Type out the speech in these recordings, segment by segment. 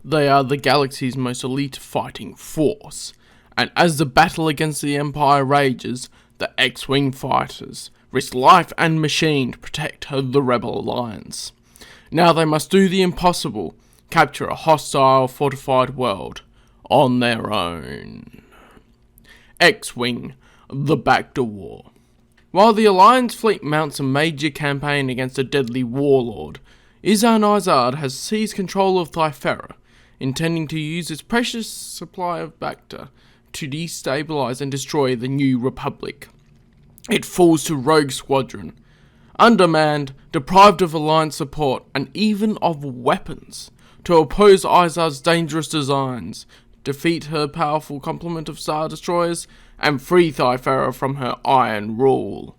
they are the galaxy's most elite fighting force, and as the battle against the Empire rages, the X-Wing fighters risk life and machine to protect the Rebel Alliance. Now they must do the impossible, capture a hostile, fortified world on their own. X-Wing, the Bacta War. While the Alliance fleet mounts a major campaign against a deadly warlord, Izan Izard has seized control of Thifera, intending to use its precious supply of Bacta to destabilize and destroy the New Republic. It falls to Rogue Squadron, undermanned, deprived of Alliance support, and even of weapons, to oppose Izard's dangerous designs, defeat her powerful complement of Star Destroyers, and free Thifera from her iron rule.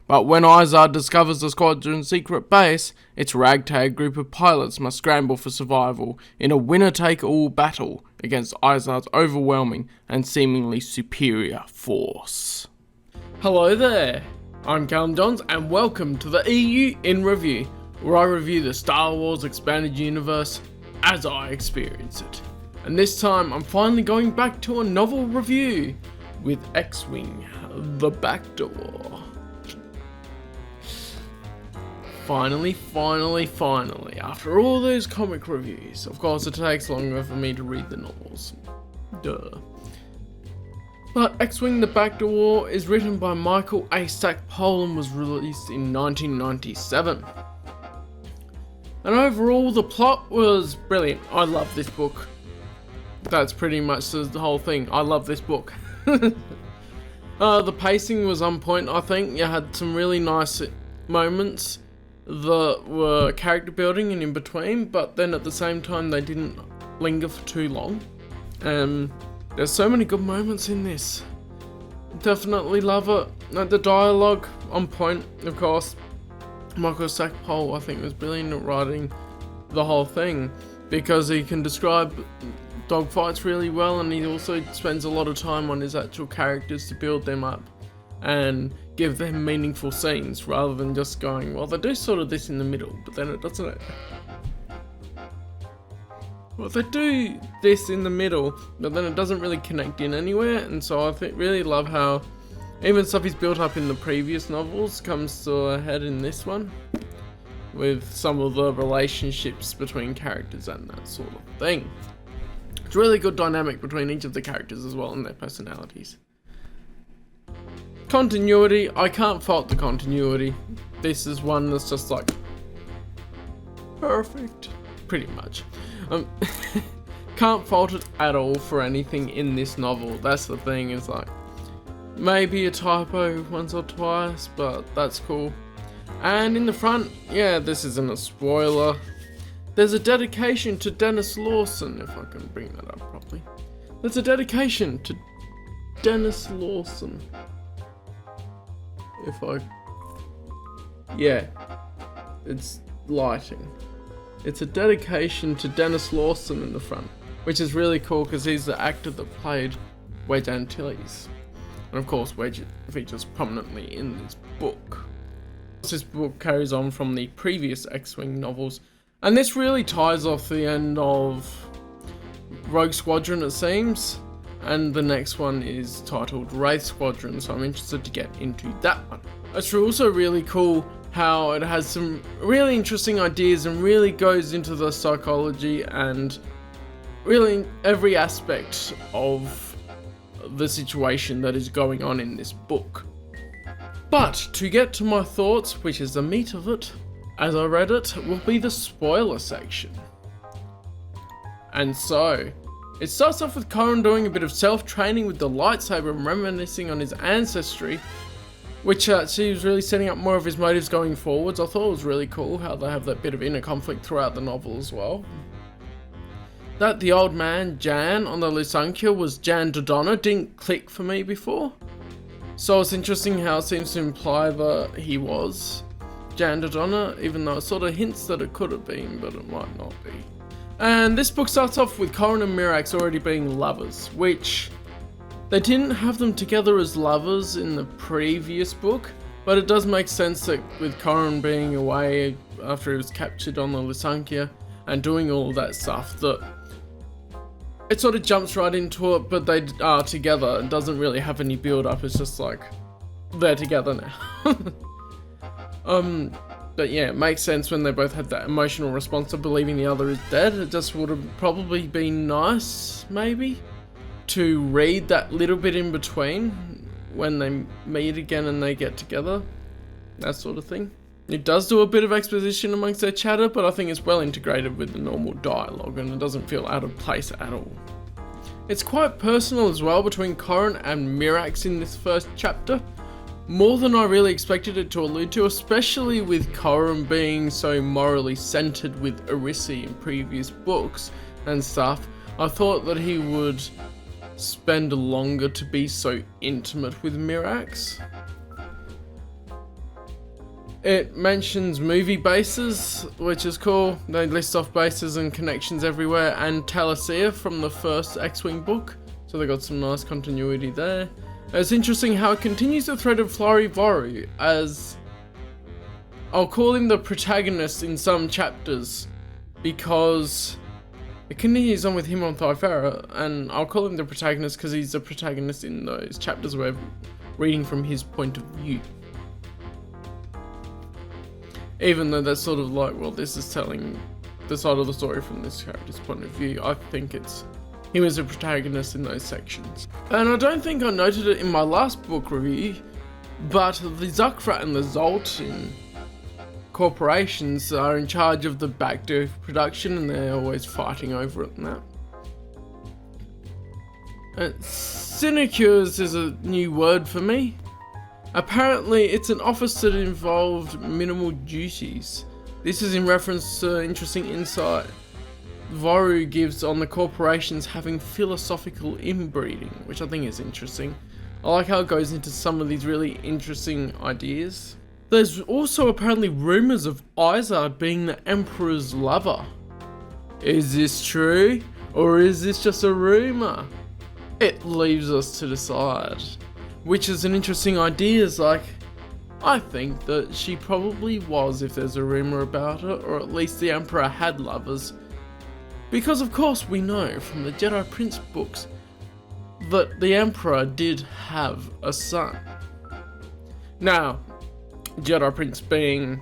But when Izard discovers the squadron's secret base, its ragtag group of pilots must scramble for survival in a winner-take-all battle against Izard's overwhelming and seemingly superior force. Hello there, I'm Callum and welcome to the EU in Review, where I review the Star Wars Expanded Universe as I experience it. And this time I'm finally going back to a novel review with X-Wing, the Bacta War. Finally, after all those comic reviews. Of course, it takes longer for me to read the novels. Duh. But X-Wing the Bacta War is written by Michael A. Stackpole and was released in 1997. And overall, the plot was brilliant. I love this book. That's pretty much the whole thing. I love this book. The pacing was on point, I think. You had some really nice moments that were character building and in between, but then at the same time they didn't linger for too long. There's so many good moments in this. Definitely love it. Like the dialogue, on point, of course. Michael Stackpole, I think, was brilliant at writing the whole thing, because he can describe dogfights really well, and he also spends a lot of time on his actual characters to build them up and give them meaningful scenes, rather than just going, well, they do sort of this in the middle, but then it doesn't. Well, they do this in the middle, but then it doesn't really connect in anywhere, and so I really love how even stuff he's built up in the previous novels comes to a head in this one, with some of the relationships between characters and that sort of thing. It's a really good dynamic between each of the characters as well and their personalities. Continuity, I can't fault the continuity. This is one that's just like perfect, pretty much. Can't fault it at all for anything in this novel. That's the thing, is like maybe a typo once or twice, but that's cool. And in the front, yeah, this isn't a spoiler. There's a dedication to Dennis Lawson, if I can bring that up properly. There's a dedication to Dennis Lawson. Yeah, it's lighting. It's a dedication to Dennis Lawson in the front, which is really cool because he's the actor that played Wedge Antilles. And of course, Wedge features prominently in this book. This book carries on from the previous X-Wing novels, and this really ties off the end of Rogue Squadron, it seems, and the next one is titled Wraith Squadron, so I'm interested to get into that one. It's also really cool how it has some really interesting ideas and really goes into the psychology and really every aspect of the situation that is going on in this book. But to get to my thoughts, which is the meat of it, as I read it, will be the spoiler section. And so, it starts off with Corin doing a bit of self-training with the lightsaber and reminiscing on his ancestry, which she was really setting up more of his motives going forwards. I thought it was really cool how they have that bit of inner conflict throughout the novel as well. That the old man, Jan, on the Lusankia was Jan Dodonna didn't click for me before. So it's interesting how it seems to imply that he was Jan Dodonna, even though it sort of hints that it could have been, but it might not be. And this book starts off with Corin and Mirax already being lovers, which they didn't have them together as lovers in the previous book, but it does make sense that with Corin being away after he was captured on the Lusankia and doing all that stuff, that it sort of jumps right into it, but they are together. It doesn't really have any build up. It's just like they're together now. But yeah, it makes sense when they both had that emotional response of believing the other is dead. It just would have probably been nice, maybe, to read that little bit in between when they meet again and they get together. That sort of thing. It does do a bit of exposition amongst their chatter, but I think it's well integrated with the normal dialogue and it doesn't feel out of place at all. It's quite personal as well between Corin and Mirax in this first chapter. More than I really expected it to allude to, especially with Corin being so morally centered with Erissi in previous books and stuff. I thought that he would spend longer to be so intimate with Mirax. It mentions movie bases, which is cool. They list off bases and connections everywhere, and Talasia from the first X-Wing book. So they got some nice continuity there. It's interesting how it continues the thread of Flori Voru, as I'll call him the protagonist in some chapters, because it continues on with him on Thyfera, and I'll call him the protagonist because he's the protagonist in those chapters where we're reading from his point of view. Even though that's sort of like, well, this is telling the side of the story from this character's point of view, I think he was a protagonist in those sections. And I don't think I noted it in my last book review, but the Zuckrat and the Zoltan corporations are in charge of the Bacta production and they're always fighting over it and that. Sinecures is a new word for me. Apparently it's an office that involved minimal duties. This is in reference to interesting insight Voru gives on the corporations having philosophical inbreeding, which I think is interesting. I like how it goes into some of these really interesting ideas. There's also apparently rumours of Izard being the Emperor's lover. Is this true? Or is this just a rumour? It leaves us to decide. Which is an interesting idea, is like, I think that she probably was if there's a rumour about it, or at least the Emperor had lovers. Because of course we know from the Jedi Prince books that the Emperor did have a son. Now, Jedi Prince being,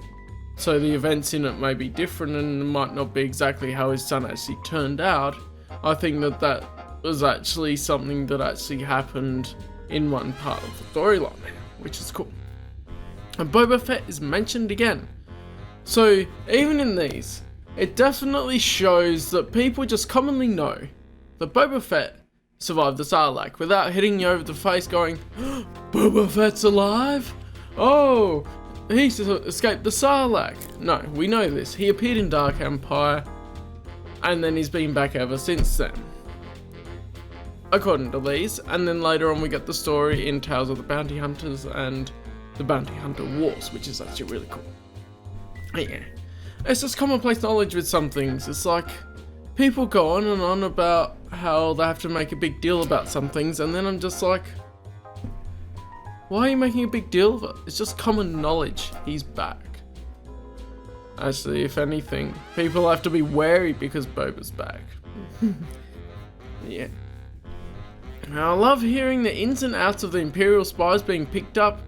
so the events in it may be different and might not be exactly how his son actually turned out, I think that was actually something that actually happened in one part of the storyline, which is cool. And Boba Fett is mentioned again. So even in these, it definitely shows that people just commonly know that Boba Fett survived the Sarlacc without hitting you over the face going, Boba Fett's alive? Oh, he escaped the Sarlacc. No, we know this. He appeared in Dark Empire and then he's been back ever since then. According to these, and then later on we get the story in Tales of the Bounty Hunters and the Bounty Hunter Wars, which is actually really cool. Yeah. It's just commonplace knowledge with some things. It's like, people go on and on about how they have to make a big deal about some things, and then I'm just like, why are you making a big deal of it? It's just common knowledge. He's back. Actually, if anything, people have to be wary because Boba's back. Yeah. Now, I love hearing the ins and outs of the Imperial spies being picked up,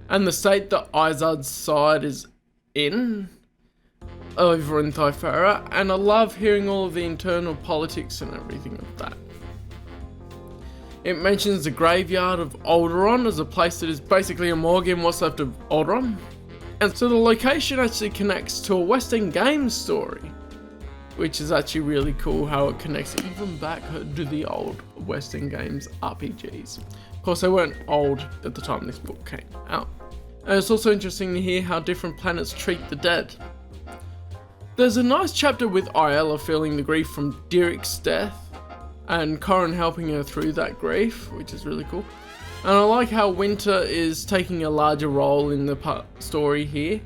and the state that Izard's side is in over in Thyfera, and I love hearing all of the internal politics and everything of that. It mentions the graveyard of Alderaan as a place that is basically a morgue in what's left of Alderaan, and so the location actually connects to a West End Games story, which is actually really cool how it connects even back to the old West End Games RPGs. Of course, they weren't old at the time this book came out. And it's also interesting to hear how different planets treat the dead. There's a nice chapter with Iella feeling the grief from Derek's death, and Corin helping her through that grief, which is really cool. And I like how Winter is taking a larger role in the story here,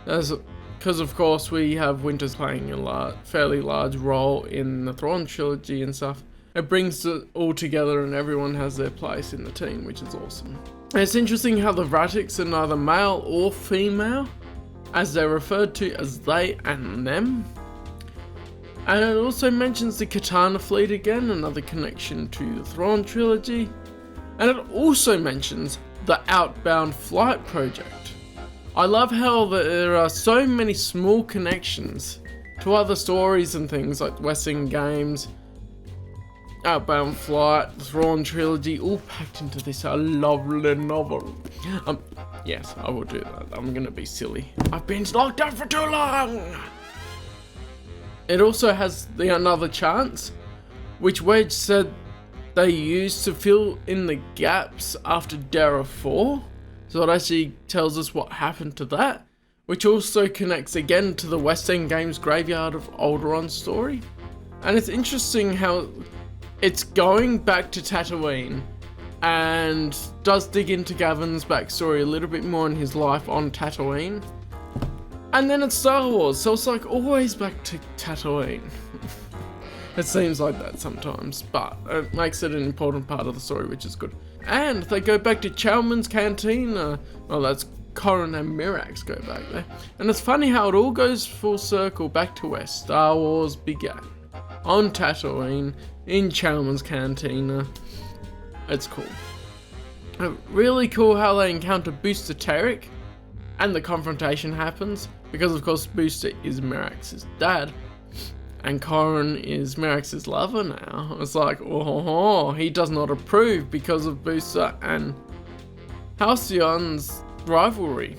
because of course we have Winter's playing a fairly large role in the Thrawn trilogy and stuff. It brings it all together and everyone has their place in the team, which is awesome. And it's interesting how the Vratics are neither male or female, as they're referred to as they and them. And it also mentions the Cantina fleet again, another connection to the Thrawn trilogy. And it also mentions the Outbound Flight project. I love how there are so many small connections to other stories and things like Western Games, Outbound Flight, the Thrawn trilogy, all packed into this lovely novel. Yes, I will do that. I'm gonna be silly. I've been locked up for too long! It also has the Another Chance, which Wedge said they used to fill in the gaps after Dara 4. So it actually tells us what happened to that, which also connects again to the West End Games Graveyard of Alderaan story. And it's interesting how it's going back to Tatooine and does dig into Gavin's backstory a little bit more in his life on Tatooine. And then it's Star Wars, so it's like always back to Tatooine. It seems like that sometimes, but it makes it an important part of the story, which is good. And they go back to Chalmun's Cantina. Well, that's Corran and Mirax go back there. And it's funny how it all goes full circle back to where Star Wars began. On Tatooine, in Chalmun's Cantina. It's cool. Really cool how they encounter Booster Tarek, and the confrontation happens, because of course Booster is Mirax's dad, and Corran is Mirax's lover now. It's like, oh, he does not approve because of Booster and Halcyon's rivalry,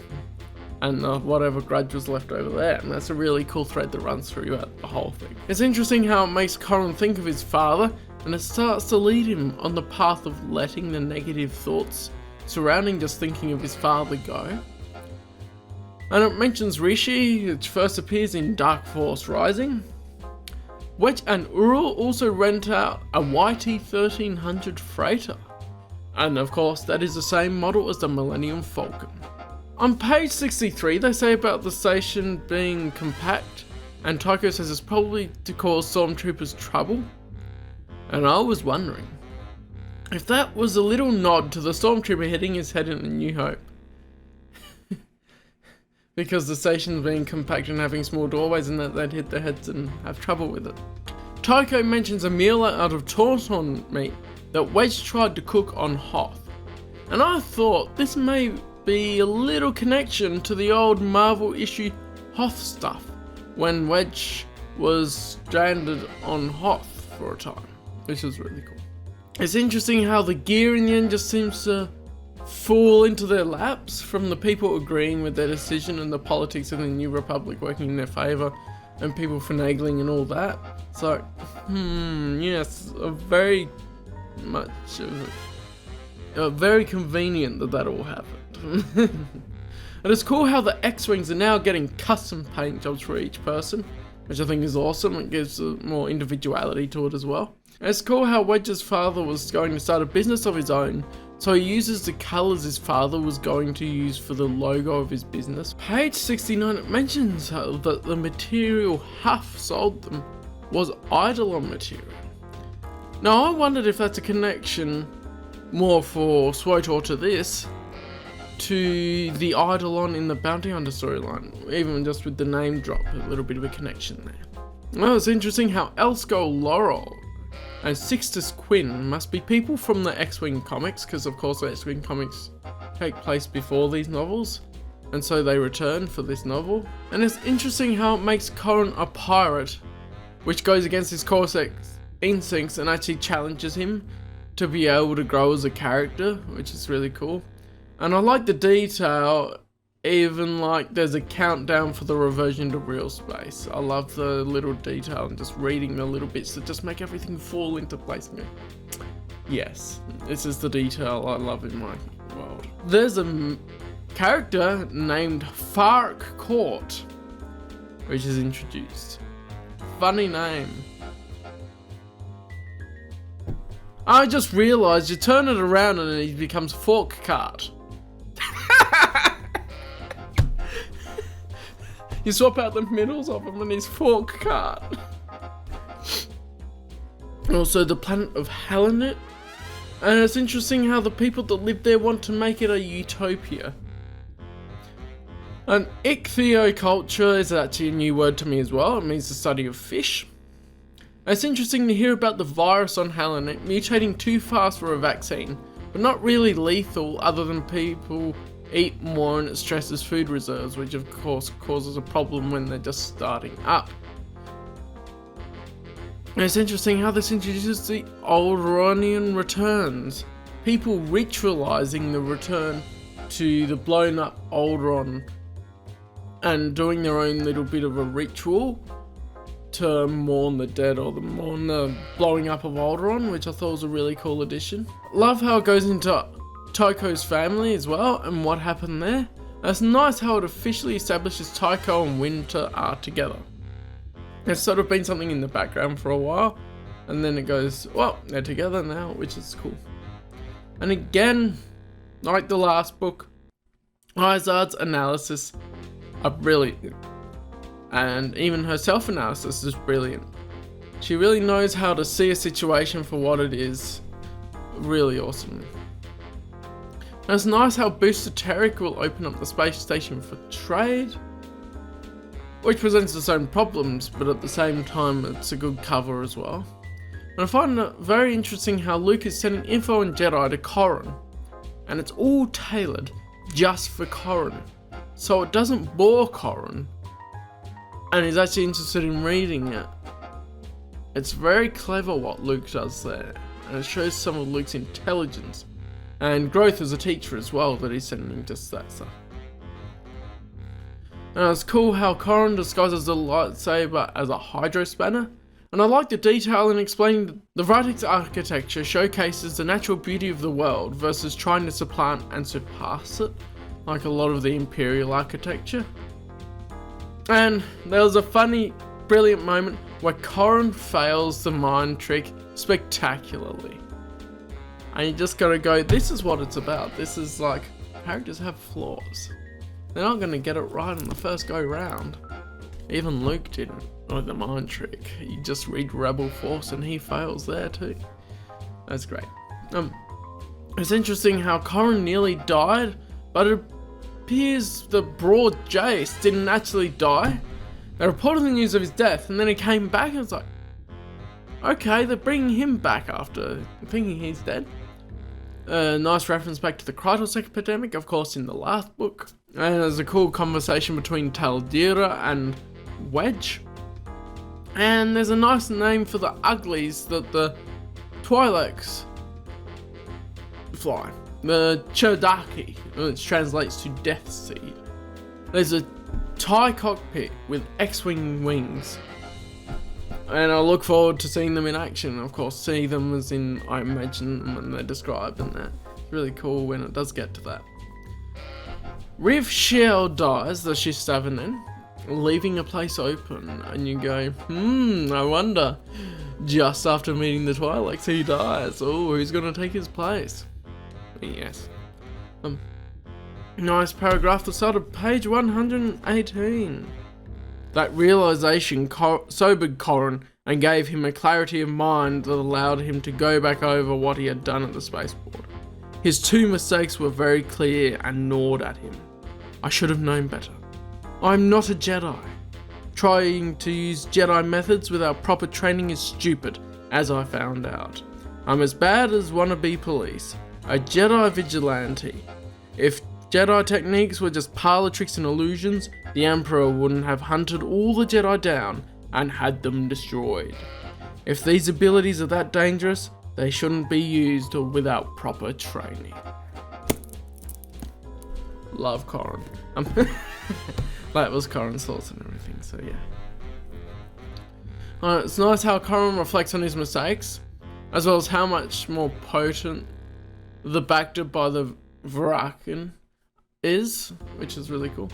and whatever grudge was left over there. And that's a really cool thread that runs throughout the whole thing. It's interesting how it makes Corran think of his father, and it starts to lead him on the path of letting the negative thoughts surrounding just thinking of his father go. And it mentions Rishi, which first appears in Dark Force Rising. Wedge and Ural also rent out a YT-1300 freighter. And of course, that is the same model as the Millennium Falcon. On page 63, they say about the station being compact, and Tycho says it's probably to cause stormtroopers trouble. And I was wondering if that was a little nod to the stormtrooper hitting his head in A New Hope. Because the station's being compact and having small doorways, and that they'd hit their heads and have trouble with it. Tycho mentions a meal out of Tauntaun meat that Wedge tried to cook on Hoth. And I thought this may be a little connection to the old Marvel issue Hoth stuff, when Wedge was stranded on Hoth for a time, which was really cool. It's interesting how the gear in the end just seems to fall into their laps, from the people agreeing with their decision and the politics of the New Republic working in their favour and people finagling and all that. So, yes, very convenient that all happened. And it's cool how the X-Wings are now getting custom paint jobs for each person, which I think is awesome. It gives more individuality to it as well. And it's cool how Wedge's father was going to start a business of his own, so he uses the colours his father was going to use for the logo of his business. Page 69, it mentions that the material Huff sold them was Eidolon material. Now I wondered if that's a connection more for SWTOR to this, to the Eidolon in the Bounty Hunter storyline, even just with the name drop, a little bit of a connection there. Well, it's interesting how Elsko Laurel and Sixtus Quinn must be people from the X-Wing comics, because of course the X-Wing comics take place before these novels, and so they return for this novel. And it's interesting how it makes Corran a pirate, which goes against his Corsair instincts and actually challenges him to be able to grow as a character, which is really cool. And I like the detail, even like there's a countdown for the reversion to real space. I love the little detail and just reading the little bits that just make everything fall into place and go, yes, this is the detail I love in my world. There's a character named Fark Court, which is introduced. Funny name. I just realised you turn it around and he becomes Fork Cart. You swap out the middles of him and he's Fork Cart. Also the planet of Helenet. And it's interesting how the people that live there want to make it a utopia. And ichthyoculture is actually a new word to me as well. It means the study of fish. It's interesting to hear about the virus on Helen, it mutating too fast for a vaccine, but not really lethal other than people eat more and it stresses food reserves, which of course causes a problem when they're just starting up. And it's interesting how this introduces the Aldronian returns, people ritualizing the return to the blown up Aldron and doing their own little bit of a ritual to mourn the dead or mourn the blowing up of Aldron, which I thought was a really cool addition. Love how it goes into Tycho's family as well and what happened there. And it's nice how it officially establishes Tycho and Winter are together. It's sort of been something in the background for a while, and then it goes, well, they're together now, which is cool. And again, like the last book, Izard's analysis are brilliant. And even her self-analysis is brilliant. She really knows how to see a situation for what it is. Really awesome. And it's nice how Booster Terric will open up the space station for trade, which presents its own problems, but at the same time it's a good cover as well. And I find it very interesting how Luke is sending info on Jedi to Corran, and it's all tailored just for Corran, so it doesn't bore Corran, and he's actually interested in reading it. It's very clever what Luke does there, and it shows some of Luke's intelligence and growth as a teacher as well, that he's sending just that stuff. And it's cool how Corran disguises the lightsaber as a hydro spanner, and I like the detail in explaining the Vitex architecture showcases the natural beauty of the world versus trying to supplant and surpass it, like a lot of the Imperial architecture. And there was a funny, brilliant moment where Corran fails the mind trick spectacularly. And you just gotta go, this is what it's about. This is like, characters have flaws. They're not gonna get it right on the first go round. Even Luke didn't with the mind trick. You just read Rebel Force and he fails there too. That's great. It's interesting how Corran nearly died, but it appears the Broad Jace didn't actually die. They reported the news of his death and then he came back and it's like, okay, they're bringing him back after thinking he's dead. Nice reference back to the Krytos epidemic, of course, in the last book. And there's a cool conversation between Taldira and Wedge. And there's a nice name for the uglies that the Twi'leks fly. The Cherdaki, which translates to Death Seed. There's a TIE cockpit with X-Wing wings. And I look forward to seeing them in action. Of course, see them as in, I imagine them when they're described and that. It's really cool when it does get to that. Riv Shell dies, the Shistavinin, leaving a place open. And you go, I wonder. Just after meeting the Twi'leks, he dies. Oh, who's going to take his place? Yes. Nice paragraph at the start of page 118. That realization sobered Corran and gave him a clarity of mind that allowed him to go back over what he had done at the spaceport. His two mistakes were very clear and gnawed at him. I should have known better. I'm not a Jedi. Trying to use Jedi methods without proper training is stupid, as I found out. I'm as bad as wannabe police, a Jedi vigilante. If Jedi techniques were just parlor tricks and illusions, the Emperor wouldn't have hunted all the Jedi down and had them destroyed. If these abilities are that dangerous, they shouldn't be used without proper training. Love Corran. That was Corran's thoughts and everything, so yeah. It's nice how Corran reflects on his mistakes, as well as how much more potent the Bacta by the Varakan is, which is really cool.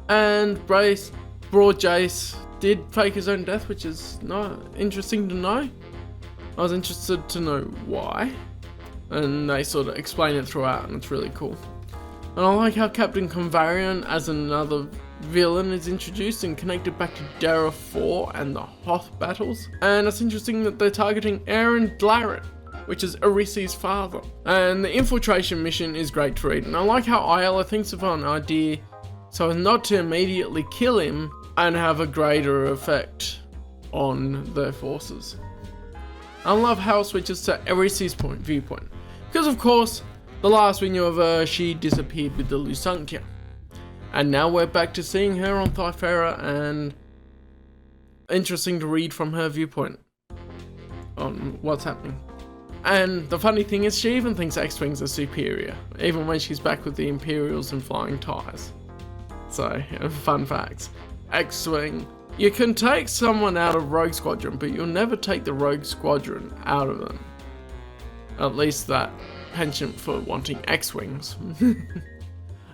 And Broad Jace did fake his own death, which is interesting to know. I was interested to know why, and they sort of explain it throughout, and it's really cool. And I like how Captain Convarian as another villain is introduced and connected back to Dara 4 and the Hoth battles. And it's interesting that they're targeting Aaron Dlaret, which is Arisi's father. And the infiltration mission is great to read. And I like how Ayala thinks of an idea so as not to immediately kill him and have a greater effect on their forces. I love how it switches to Erisi's viewpoint, because of course, the last we knew of her, she disappeared with the Lusankya. And now we're back to seeing her on Thyfera, and interesting to read from her viewpoint on what's happening. And the funny thing is, she even thinks X-Wings are superior, even when she's back with the Imperials and flying TIEs. So, fun facts. X-Wing, you can take someone out of Rogue Squadron, but you'll never take the Rogue Squadron out of them. At least that penchant for wanting X-Wings.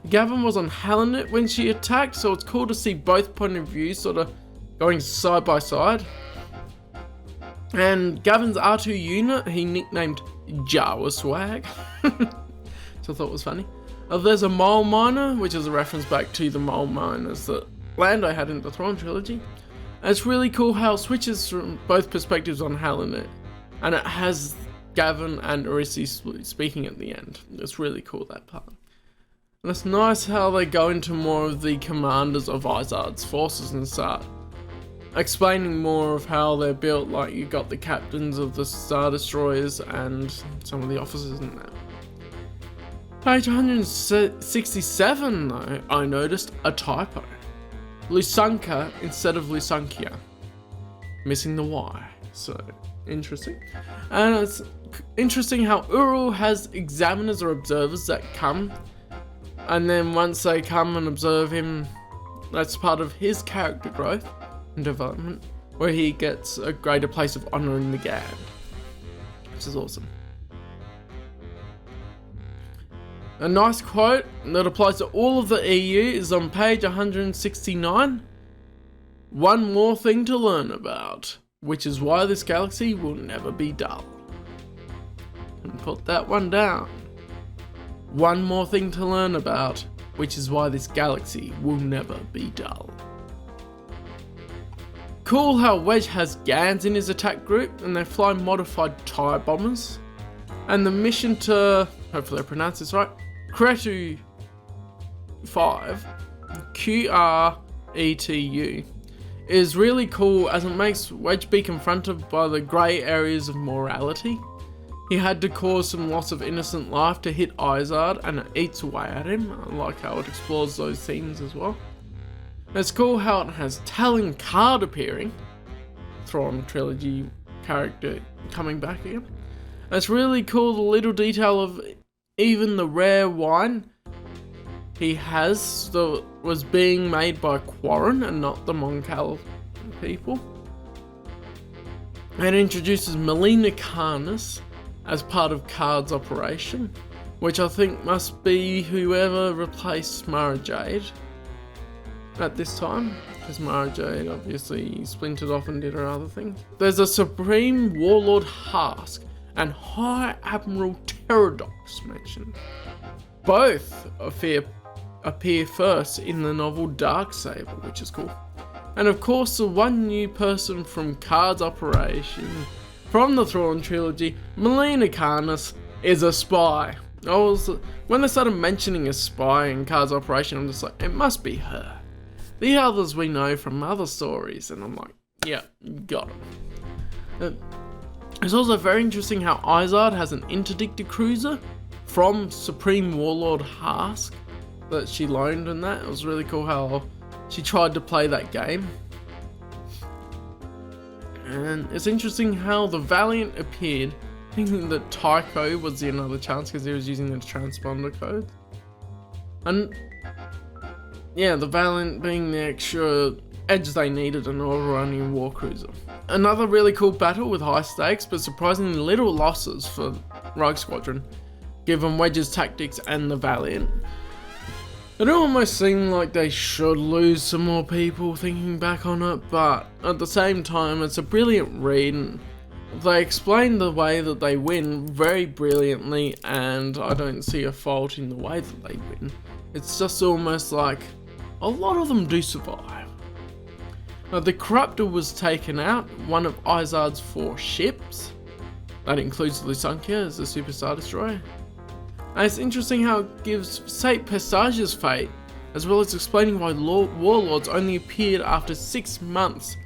Gavin was on Helenet when she attacked, so it's cool to see both point of views sort of going side by side. And Gavin's R2 unit, he nicknamed Jawa Swag, which I thought was funny. There's a mole miner, which is a reference back to the mole miners that Lando had in the Thrawn trilogy. And it's really cool how it switches from both perspectives on Helenet, and it has Gavin and Erisi speaking at the end. It's really cool, that part. And it's nice how they go into more of the commanders of Izard's forces and start explaining more of how they're built, like you got the captains of the Star Destroyers and some of the officers in that. Page 167 though, I noticed a typo. Lusanka instead of Lusankya. Missing the Y, so interesting. And it's interesting how Uru has examiners or observers that come, and then once they come and observe him, that's part of his character growth and development, where he gets a greater place of honour in the gang, which is awesome. A nice quote that applies to all of the EU is on page 169. One more thing to learn about, which is why this galaxy will never be dull. And put that one down. One more thing to learn about, which is why this galaxy will never be dull. Cool how Wedge has Gans in his attack group, and they fly modified TIE bombers. And the mission to, hopefully I pronounce this right, Kretu 5, QRETU, is really cool as it makes Wedge be confronted by the grey areas of morality. He had to cause some loss of innocent life to hit Izard, and it eats away at him. I like how it explores those themes as well. It's cool how it has Talon Card appearing, Thrawn trilogy character coming back again. And it's really cool the little detail of even the rare wine he has that was being made by Quarren and not the Moncal people. And introduces Melina Karnas as part of Card's operation, which I think must be whoever replaced Mara Jade at this time, because Mara Jade obviously splintered off and did her other thing. There's a Supreme Warlord Hask and High Admiral Pterodox mentioned. Both appear first in the novel Darksaber, which is cool. And of course, the one new person from Card's operation from the Thrawn trilogy, Melina Karnas, is a spy. When they started mentioning a spy in Card's operation, I'm just like, it must be her. The others we know from other stories, and I'm like, yeah, got it. It's also very interesting how Izard has an interdicted cruiser from Supreme Warlord Hask that she loaned and that. It was really cool how she tried to play that game. And it's interesting how the Valiant appeared, thinking that Tycho was the another chance because he was using the transponder code. And yeah, the Valiant being the extra edge they needed an overrunning war cruiser. Another really cool battle with high stakes but surprisingly little losses for Rogue Squadron, given Wedge's tactics and the Valiant. It almost seemed like they should lose some more people thinking back on it, but at the same time it's a brilliant read and they explain the way that they win very brilliantly, and I don't see a fault in the way that they win. It's just almost like a lot of them do survive. Now, the Corruptor was taken out, one of Izard's 4 ships. That includes Lusankya as the Super Star Destroyer. And it's interesting how it gives Sate Pesage's fate, as well as explaining why Warlords only appeared after 6 months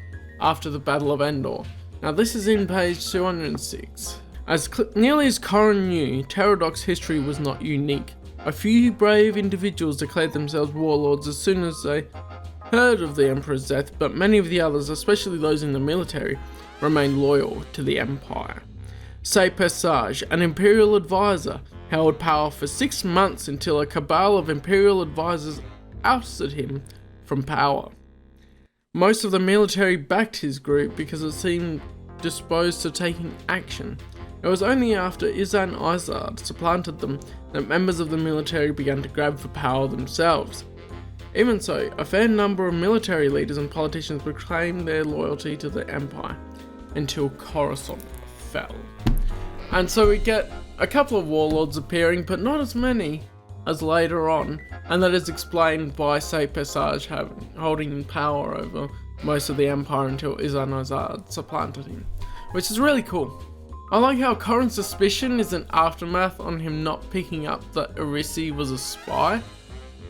after the Battle of Endor. Now this is in page 206. Nearly as Corran knew, Pterodactyl's history was not unique. A few brave individuals declared themselves warlords as soon as they heard of the Emperor's death, but many of the others, especially those in the military, remained loyal to the Empire. Passage, an Imperial advisor, held power for 6 months until a cabal of Imperial advisors ousted him from power. Most of the military backed his group because it seemed disposed to taking action. It was only after Izan Izard supplanted them that members of the military began to grab for power themselves. Even so, a fair number of military leaders and politicians proclaimed their loyalty to the Empire until Coruscant fell. And so we get a couple of warlords appearing, but not as many as later on, and that is explained by Passage holding power over most of the Empire until Izan Izard supplanted him, which is really cool. I like how Corran's suspicion is an aftermath on him not picking up that Irisi was a spy.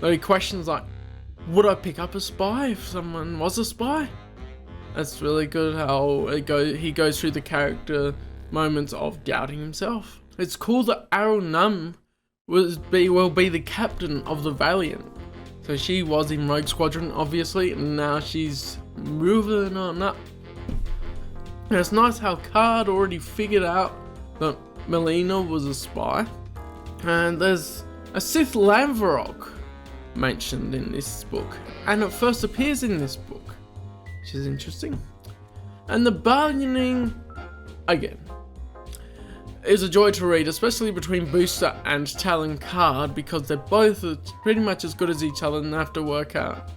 Though he questions like, would I pick up a spy if someone was a spy? That's really good how he goes through the character moments of doubting himself. It's cool that Arunum will be the captain of the Valiant. So she was in Rogue Squadron obviously, and now she's moving on up. And it's nice how Card already figured out that Melina was a spy. And there's a Sith Lamvarok mentioned in this book, and it first appears in this book, which is interesting. And the bargaining, again, is a joy to read, especially between Booster and Talon Card, because they're both pretty much as good as each other and they have to work out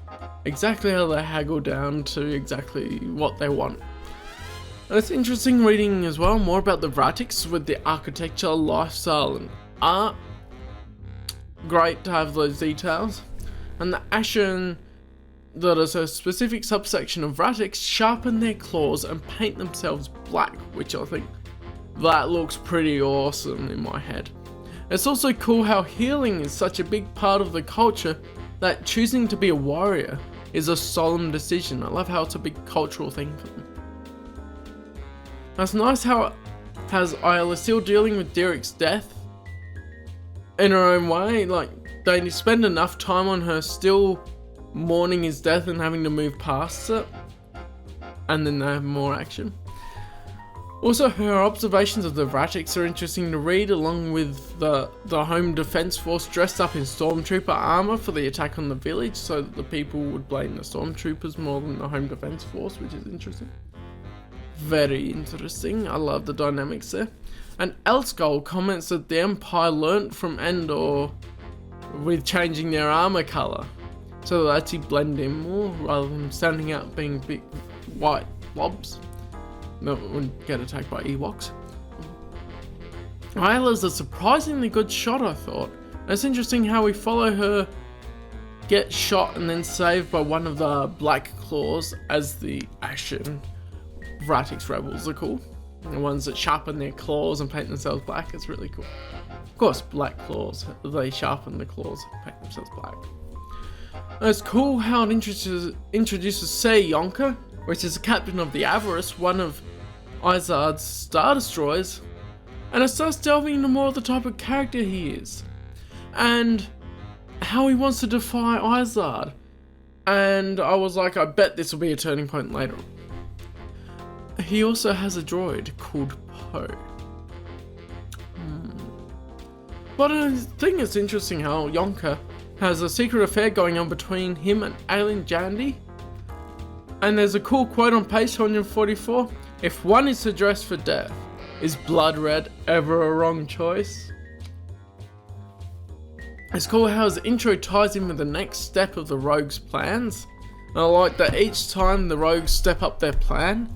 exactly how they haggle down to exactly what they want. And it's interesting reading as well more about the Vratics with the architecture, lifestyle and art. Great to have those details. And the Ashen, that is a specific subsection of Vratics, sharpen their claws and paint themselves black, which I think that looks pretty awesome in my head. It's also cool how healing is such a big part of the culture that choosing to be a warrior is a solemn decision. I love how it's a big cultural thing for them. It's nice how it has Isla still dealing with Derek's death in her own way. Like, they spend enough time on her still mourning his death and having to move past it, and then they have more action. Also, her observations of the Vratics are interesting to read, along with the Home Defense Force dressed up in Stormtrooper armor for the attack on the village, so that the people would blame the Stormtroopers more than the Home Defense Force, which is interesting. Very interesting. I love the dynamics there. And Elskull comments that the Empire learnt from Endor with changing their armor color, so they actually blend in more rather than standing out being big white blobs that would get attacked by Ewoks. Isla's a surprisingly good shot, I thought. And it's interesting how we follow her get shot and then saved by one of the Black Claws as the Ashen Vratics rebels are cool. The ones that sharpen their claws and paint themselves black, it's really cool. Of course, Black Claws, they sharpen the claws and paint themselves black. And it's cool how it introduces Say Yonka, which is the captain of the Avarice, one of Izard's Star Destroyers, and it starts delving into more of the type of character he is, and how he wants to defy Izard. And I was like, I bet this will be a turning point later. He also has a droid called Poe. But I think it's interesting how Yonka has a secret affair going on between him and Ailin Jandy. And there's a cool quote on page 244. If one is to dress for death, is blood red ever a wrong choice? It's cool how his intro ties in with the next step of the rogues' plans. And I like that each time the rogues step up their plan,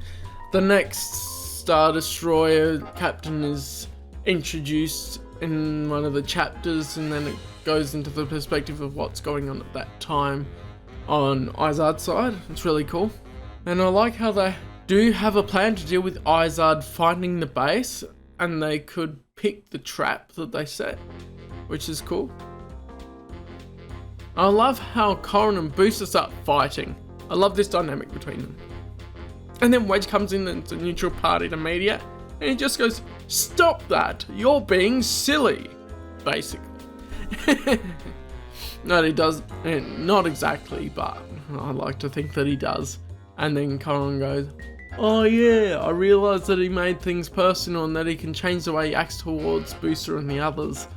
the next Star Destroyer captain is introduced in one of the chapters, and then it goes into the perspective of what's going on at that time on Izard's side. It's really cool. And I like how they do have a plan to deal with Izard finding the base, and they could pick the trap that they set, which is cool. I love how Corran and Booster start fighting. I love this dynamic between them. And then Wedge comes in as a neutral party to mediate, and he just goes, "Stop that, you're being silly," basically. No, he does, not exactly, but I like to think that he does. And then Corin goes, "Oh yeah, I realised that he made things personal and that he can change the way he acts towards Booster and the others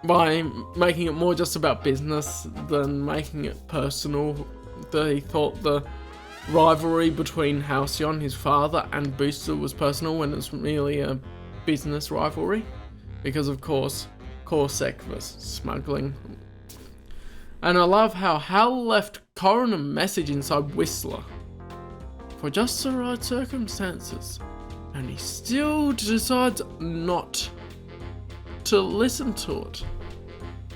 by making it more just about business than making it personal. That he thought the rivalry between Halcyon, his father, and Booster was personal when it's merely a business rivalry. Because of course, Corsac versus smuggling." And I love how Hal left Corin a message inside Whistler for just the right circumstances, and he still decides not to listen to it.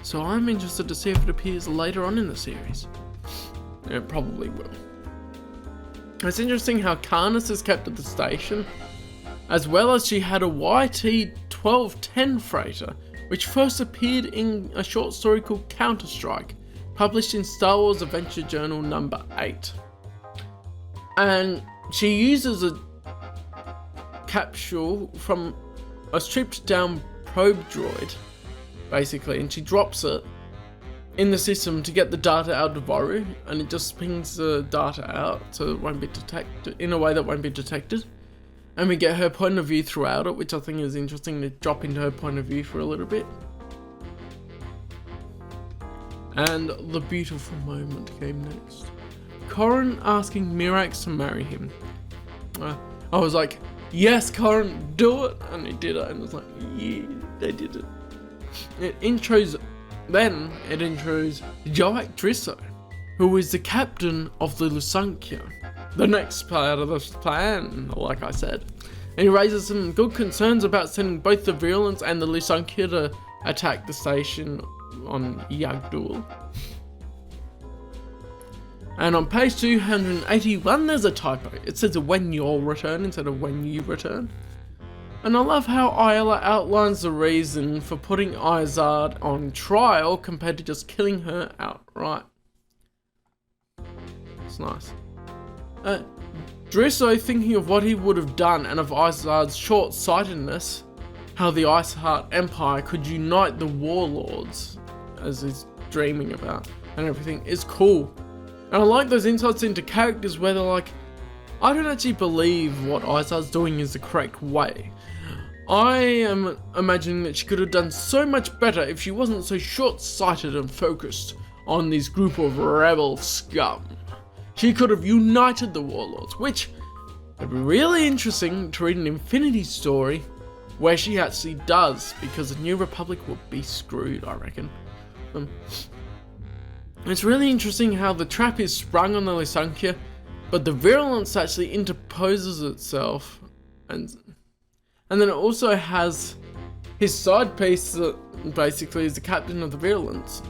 So I'm interested to see if it appears later on in the series. It probably will. It's interesting how Carnus is kept at the station, as well as she had a YT-1210 freighter, which first appeared in a short story called Counter-Strike, published in Star Wars Adventure Journal number 8. And she uses a capsule from a stripped down probe droid, basically, and she drops it in the system to get the data out of Voru, and it just pings the data out so it won't be detected, in a way that won't be detected. And we get her point of view throughout it, which I think is interesting to drop into her point of view for a little bit. And the beautiful moment came next. Corin asking Mirax to marry him. I was like, "Yes, Corin, do it!" And he did it, and I was like, "Yeah, they did it." It intros Joak Drisso, who is the captain of the Lusankia, the next part of this plan, like I said. And he raises some good concerns about sending both the Virulence and the Lusankia to attack the station on Yagdul. And on page 281 there's a typo. It says "when you'll return" instead of "when you return." And I love how Ayla outlines the reason for putting Izard on trial compared to just killing her outright. It's nice. Drisso thinking of what he would have done and of Izard's short-sightedness, how the Iceheart Empire could unite the warlords, as he's dreaming about, and everything, is cool. And I like those insights into characters where they're like, I don't actually believe what Izard's doing is the correct way. I am imagining that she could have done so much better if she wasn't so short-sighted and focused on this group of rebel scum. She could have united the warlords, which would be really interesting to read an Infinity story where she actually does, because the New Republic will be screwed, I reckon. It's really interesting how the trap is sprung on the Lysankia, but the Virulence actually interposes itself, and then it also has his side piece that basically is the captain of the Virulence.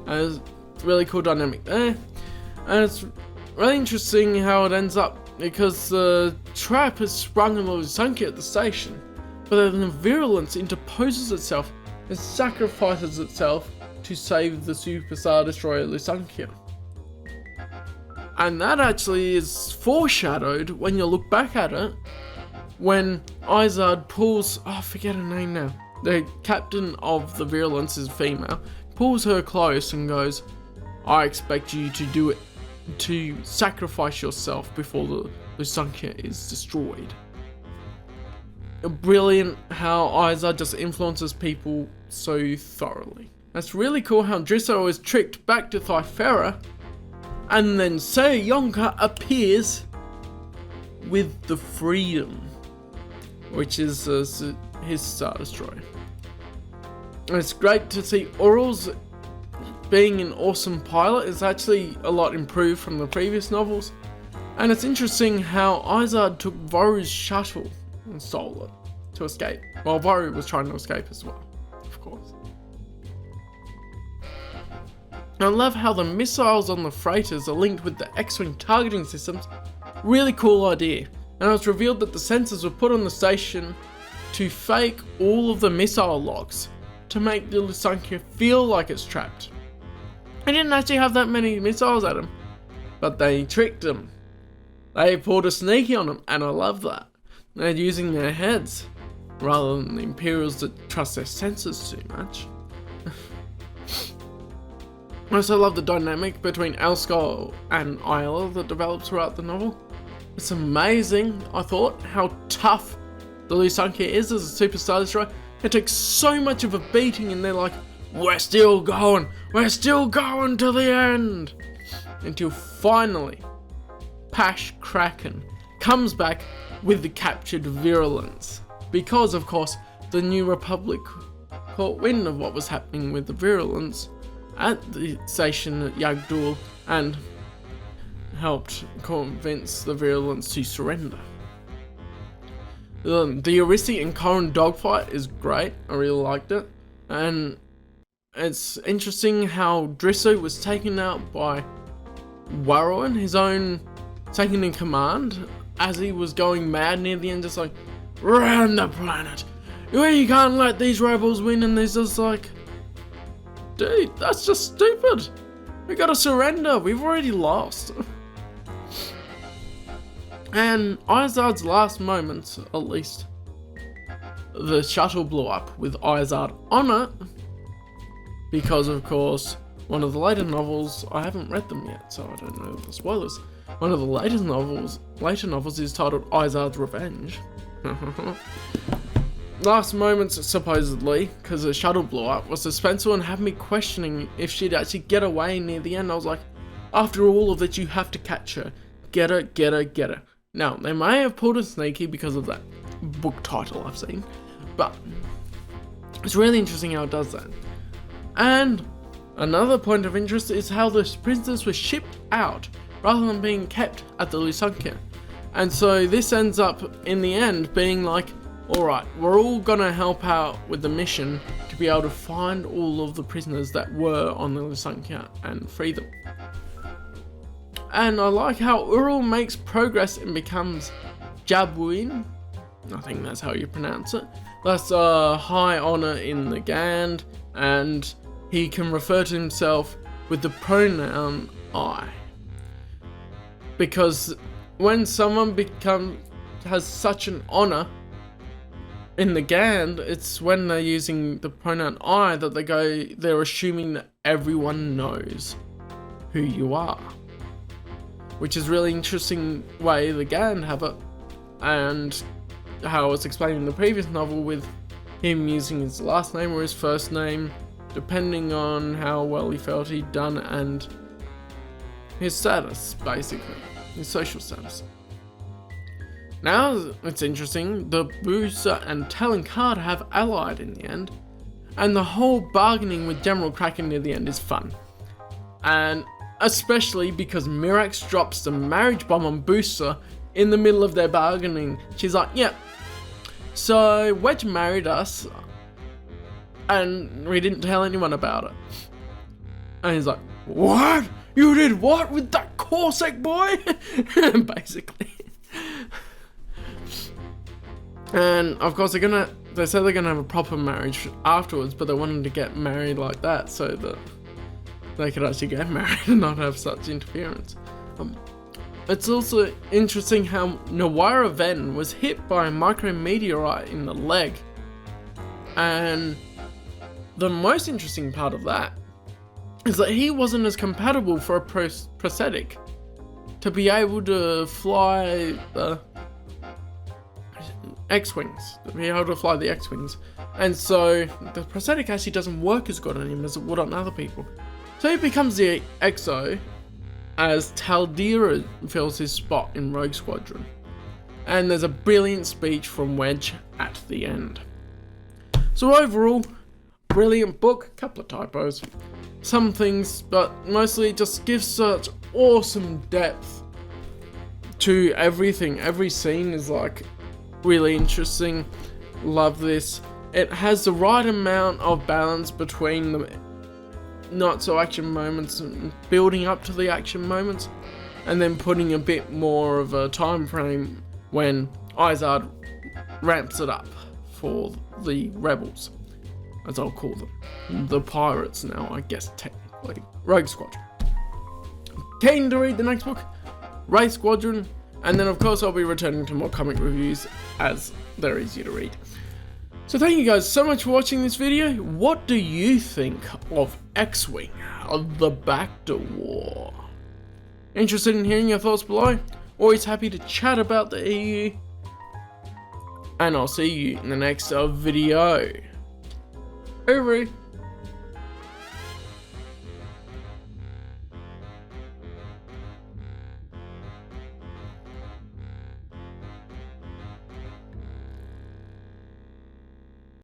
And it's a really cool dynamic there. And it's really interesting how it ends up, because the trap is sprung on the Lysankia at the station, but then the Virulence interposes itself and sacrifices itself to save the Super Star Destroyer Lysankia. And that actually is foreshadowed when you look back at it, when Izard pulls, I forget her name now, the captain of the Virulence is female, pulls her close and goes, I expect you to do it, to sacrifice yourself before the Lysankia is destroyed. Brilliant how Izard just influences people so thoroughly. It's really cool how Drisso is tricked back to Thyfera, and then Sayonka appears with the Freedom, which is his Star Destroyer. And it's great to see Orals being an awesome pilot. It's actually a lot improved from the previous novels. And it's interesting how Izard took Voru's shuttle and stole it to escape, while Voru was trying to escape as well, of course. I love how the missiles on the freighters are linked with the X-Wing targeting systems. Really cool idea. And it was revealed that the sensors were put on the station to fake all of the missile logs to make the Lysankia feel like it's trapped. It didn't actually have that many missiles at him. but they tricked him. They pulled a sneaky on him, and I love that. They're using their heads rather than the Imperials that trust their senses too much. I also love the dynamic between Elskar and Isla that develops throughout the novel. It's amazing, I thought, how tough the Lusankya is as a superstar destroyer. It takes so much of a beating and they're like, we're still going to the end! Until finally, Pash Kraken comes back with the captured Virulence. Because, of course, the New Republic caught wind of what was happening with the Virulence at the station at Yagdul and helped convince the Virulence to surrender. The Orisi and Corran dogfight is great, I really liked it, and it's interesting how Drisso was taken out by Warrowan, his own second in command, as he was going mad near the end, just like, round the planet, we can't let these rebels win, and he's just like, dude, that's just stupid, we gotta surrender, we've already lost. And Izard's last moments, at least, the shuttle blew up with Izard on it, because of course, one of the later novels, I haven't read them yet, so I don't know the spoilers. One of the later novels is titled Izard's Revenge. Last moments, supposedly, because the shuttle blew up, was suspenseful and had me questioning if she'd actually get away near the end. I was like, after all of that, you have to catch her. Get her. Now, they may have pulled a sneaky because of that book title I've seen, but it's really interesting how it does that. And another point of interest is how the prisoners were shipped out rather than being kept at the Lusankya. And so this ends up, in the end, being like, alright, we're all gonna help out with the mission to be able to find all of the prisoners that were on the Lusankya and free them. And I like how Ural makes progress and becomes Jabuin. I think that's how you pronounce it. That's a high honor in the Gand, and he can refer to himself with the pronoun I. Because when someone has such an honor in the Gand, it's when they're using the pronoun I that they're assuming that everyone knows who you are. Which is really interesting way the Gand have it, and how I was explaining in the previous novel with him using his last name or his first name, depending on how well he felt he'd done and his status, basically, his social status. Now it's interesting, the Booster and Talon Card have allied in the end, and the whole bargaining with General Kraken near the end is fun. And especially because Mirax drops the marriage bomb on Booster in the middle of their bargaining. She's like, yeah, so Wedge married us and we didn't tell anyone about it. And he's like, what? You did what with that Corsac boy? Basically. And of course they said they're gonna have a proper marriage afterwards, but they wanted to get married like that so that they could actually get married and not have such interference. It's also interesting how Nawara Ven was hit by a micrometeorite in the leg. And the most interesting part of that is that he wasn't as compatible for a prosthetic to be able to fly the X-Wings, and so the prosthetic actually doesn't work as good on him as it would on other people. So he becomes the Exo as Taldira fills his spot in Rogue Squadron. And there's a brilliant speech from Wedge at the end. So overall, brilliant book, couple of typos, some things, but mostly it just gives such awesome depth to everything. Every scene is like really interesting. Love this. It has the right amount of balance between the not so action moments and building up to the action moments, and then putting a bit more of a time frame when Izard ramps it up for the rebels, as I'll call them, the pirates now, I guess technically, Rogue Squadron. keen to read the next book, Wraith Squadron, and then of course I'll be returning to more comic reviews as they're easier to read. So thank you guys so much for watching this video. What do you think of X-Wing, the Bacta War? Interested in hearing your thoughts below? Always happy to chat about the EU. And I'll see you in the next video. Over.